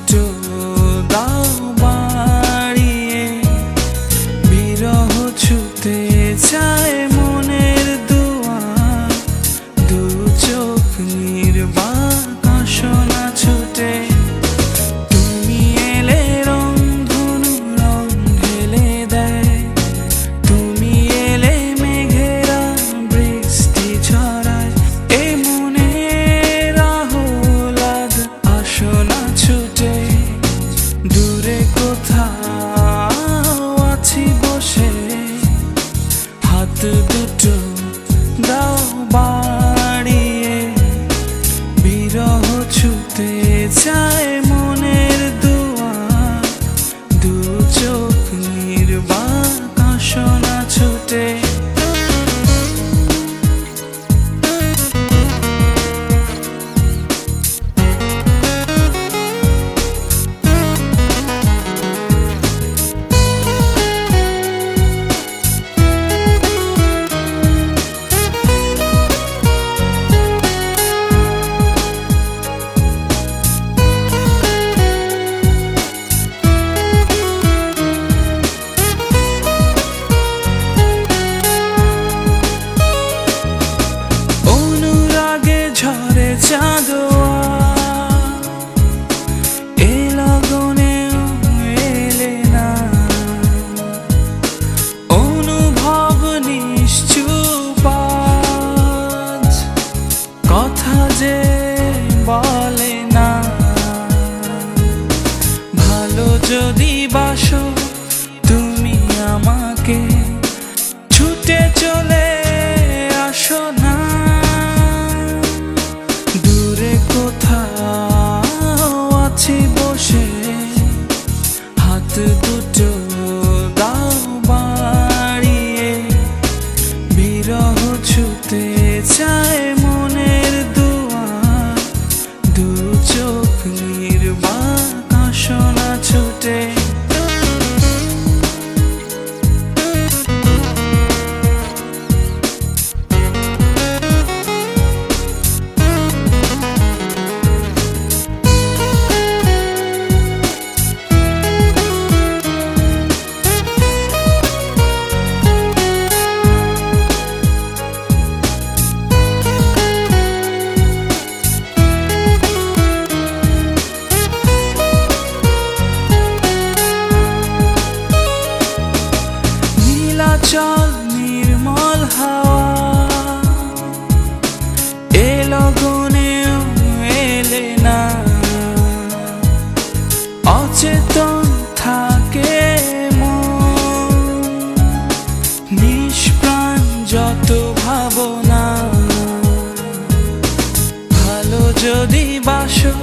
দুটো দাও বাড়িয়ে, বিরহ ছুতে চায় মনের দুয়ার, দু চোখ নির্বাক আসনা ছুটে। তুমি এলে রংধনু রং ঢেলে দেয়, তুমি এলে মেঘেরা বৃষ্টি ঝরায়, এ মনের আহ্লাদ আসনা ছুটে। দূরে কোথাও আছি বসে, হাত দুটো দাও বাড়িয়ে, বিরহ ছুতে চায় মনের দুয়ার, দু চোখ নির্বাক আসনা ছুটে। চাঁদোয়া এ লগনেও এলে না, অনুভব নিশ্চুপ আজ, কথা যে বলে না। ভালো যদি বাসো তুমি আমাকে, ছুটে চলে আসো না। কোথাও আছি বসে, হাত দুটো দাও বাড়িয়ে, বিরহ ছুতে চায় মনের দুয়ার, দু চোখ নির্বাক আসনা ছুটে। চল নির্মল হাওয়া এ লগনেও এলে না, অচেতন থাকে মন, নিষ্প্রাণ যত ভাবনা। ভালো যদি বাসো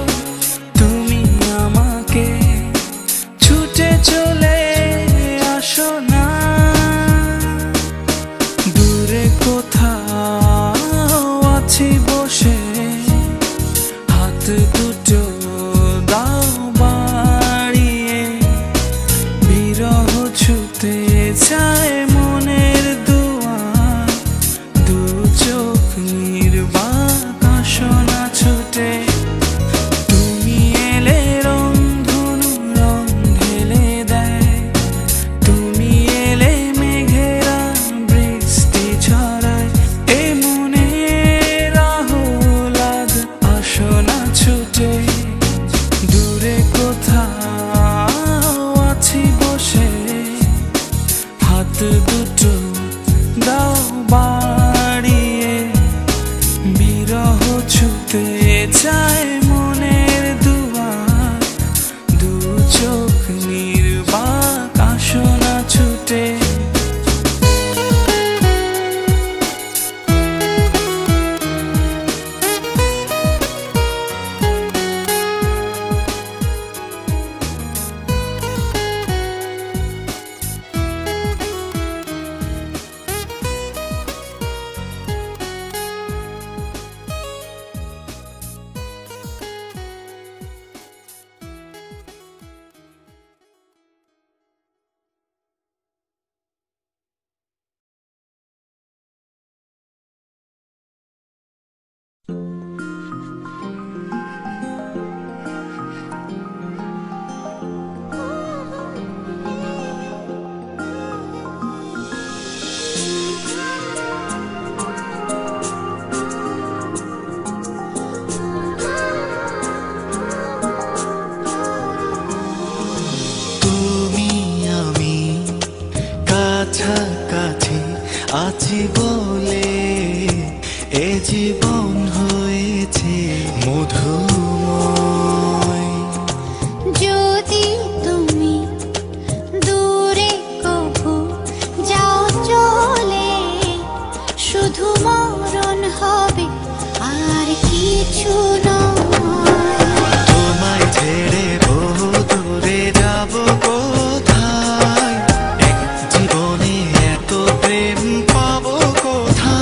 তুমি আমাকে, ছুটে চলে আসো না। কোথাও আছি বসে, হাত দুটো দাও বাড়িয়ে, বিরহ ছুতে চায় মনের দুয়ার, দু চোখ নির্বাক আসনা ছুটে। তুমি এলে রংধনু রং ঢেলে দেয়, তুমি এলে মেঘেরা বৃষ্টি ঝরায়, এ মনের আহ্লাদ আসনা ছুটে। দূরে কোথাও আছি বসে, হাত দুটো দাও বাড়িয়ে, বিরহ ছুতে চায় মনের দুয়ার, দু চোখ নির্বাক আসনা ছুটে। বুঝি বলে এ জীবন হয়েছে মধুময়। যদি তুমি দূরে কভু যাও চলে, শুধু মরণ হবে আর কিছু নয়। তোমায় ছেড়ে বহু দূরে যাব কোথায়, এক জীবনে এত প্রেম পাবো কোথায়।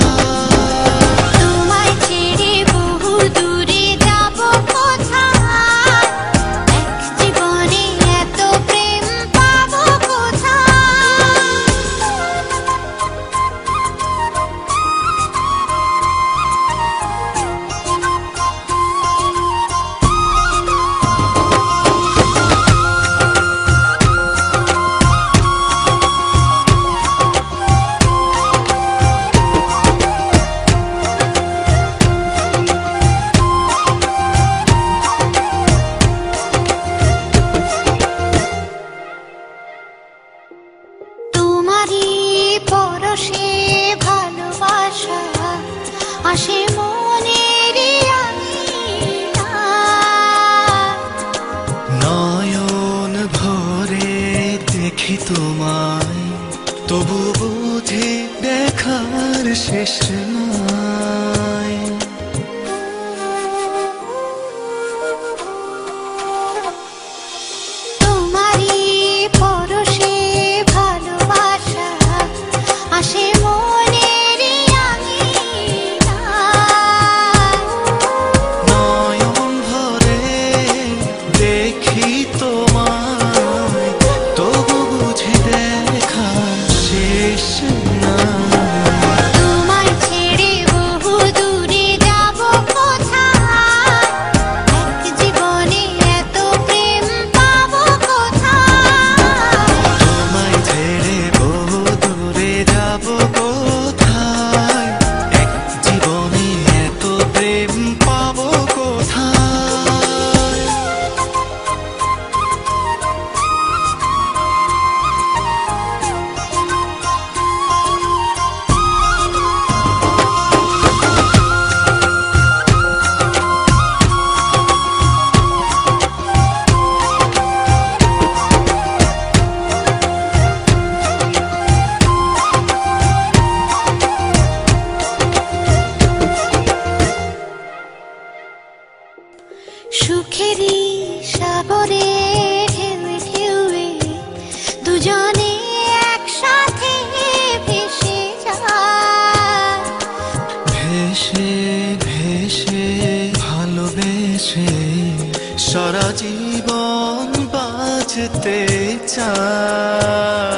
তোমায় ছেড়ে বহু দূরে যাব কোথায়, এক জীবনে এত প্রেম পাবো কোথায়। তোমারই পরশে ভালোবাসা আসে মনের নয়ন ভরে দেখি তোমায়, তবু বুঝি দেখার শেষ নাই। তোমারই পরশে ভালোবাসা আসে মনের নয়ন ভরে দেখি তোমায়, তবু বুঝি দেখার শেষ নাই। তোমায় ছেড়ে বহু দূরে যাব কোথায়, এক জীবনে এত প্রেম পাবো কোথায়। তোমায় ছেড়ে বহু দূরে যাব কোথায়, এক জীবনে এত প্রেম পাবো কোথায়। সুখেরই সাগরে ঢেউয়ে ঢেউয়ে দুজনে একসাথে ভেসে যায়। ভেসে ভেসে ভালোবেসে সারা জীবন বাঁচতে চায়।